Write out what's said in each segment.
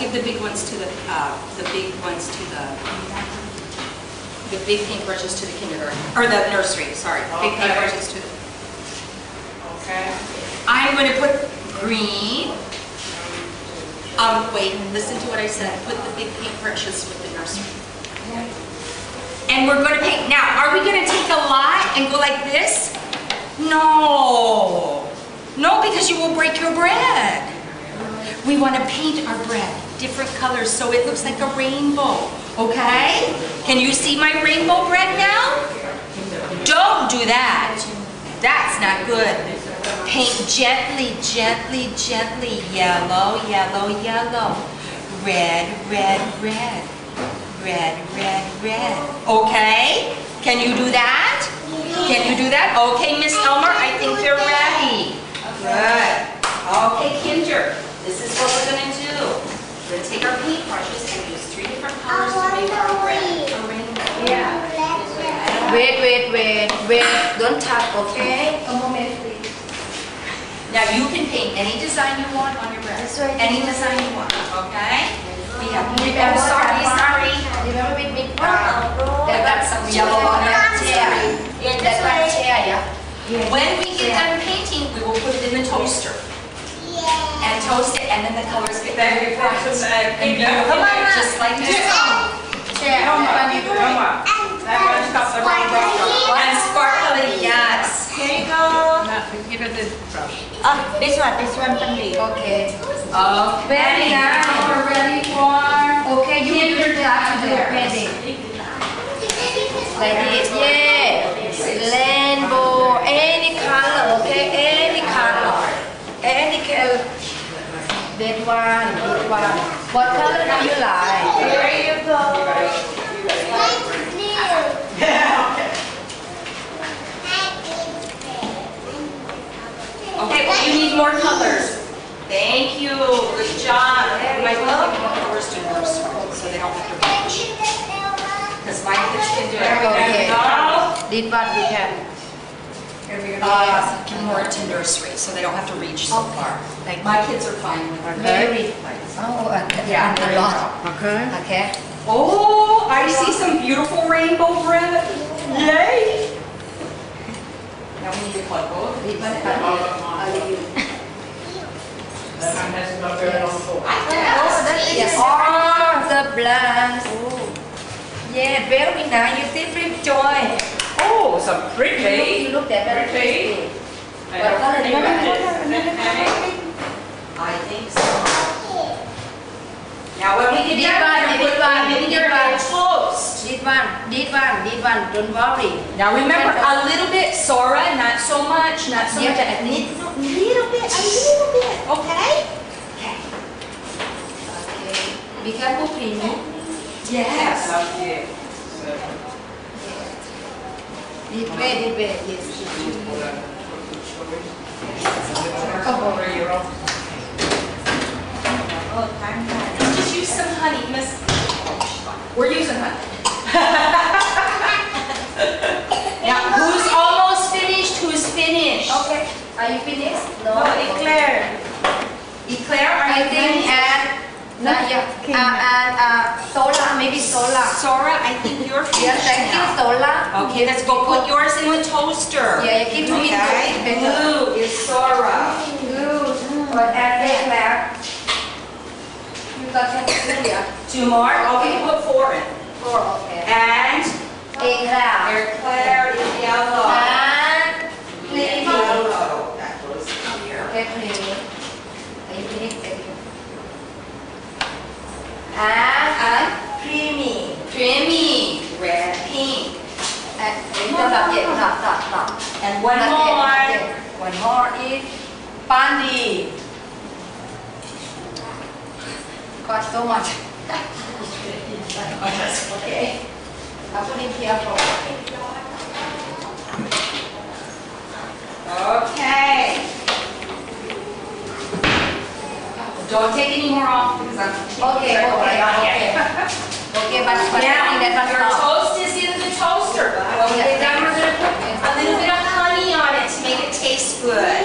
give the big ones to the big paintbrushes to the kindergarten, or the nursery, sorry. Big paintbrushes to the... Okay. I'm going to put green. Wait, listen to what I said. Put the big paintbrushes with the nursery. And we're going to paint. Now, are we going to take a lot and go like this? No. No, because you will break your bread. We want to paint our bread different colors so it looks like a rainbow. Okay? Can you see my rainbow bread now? Don't do that. That's not good. Paint gently, gently, gently. Yellow, yellow, yellow. Red, red, red. Red, red, red. Okay? Can you do that? Can you do that? Okay, Miss Elmer, I think you're ready. Good. Okay, Kinder, this is what we're going to do. We're going to take our paintbrushes and use 3 different colors to make our red. A rainbow. Yeah. Wait. Don't touch, okay? A moment, please. Now you can paint any design you want on your bread. Any design you want, okay? We have, sorry. Remember with me, that's some yellow on that chair. Yeah, that's one chair, yeah. When we get done painting, we will put it in the toaster. And toast it, and then the colors get very bright. And beautiful, just like this. And sparkly, yes. Here you go. Give it the brush. This one can be. Okay. Very nice. We're ready for... Okay, you will have to do ready. Like this, yeah. Rainbow, any color, okay? Any color. Any color. That one. What color do you like? Here you go. Okay, well, you need more colors. Thank you. Good job. My colors to nursery, so they don't have to reach. Because my kids can do it. Okay. Go. This one we can. Give more to nursery, so they don't have to reach so far. Like my kids are fine with it. Very. Oh, Yeah, a lot. Okay. Oh, I see some beautiful rainbow bread. Yay! Now we need to plug both. Yes. Oh, the blast. Yeah, very nice. You see, pretty joy. Oh, so pretty. You look at very pretty. What color do you like? I think so. Now when we get done, put them in your toast. This one, don't worry. Now remember, a little bit, Sora, not so much, not so much. A little bit, okay? Okay. Be careful, please. Yes. This way, yes. Just use some honey, Miss. We're using honey. Now, who's almost finished? Who's finished? Okay. Are you finished? No, Eclair. Eclair, are you finished? And Sola, maybe Sola. Sora, I think you're finished. Yes, thank you, Sola. Okay, let's go put yours in the toaster. Yeah, give me okay. Blue is Sora. Good. But add Eclair. You got 2 more? Okay, put 4 in. 4, okay. And Eclair. Eclair is yellow. And creamy. Yellow. That goes here. Okay, creamy. Are you finished? And creamy. Creamy. Red, pink. Not. And one more. One more is Pandi. Got so much. Okay. I'll put it here for Okay. Don't take any more off because I'm Okay, but now that your toast is in the toaster. Okay, then we're going to put a little bit of honey on it to make it taste good.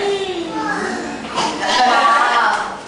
Wow.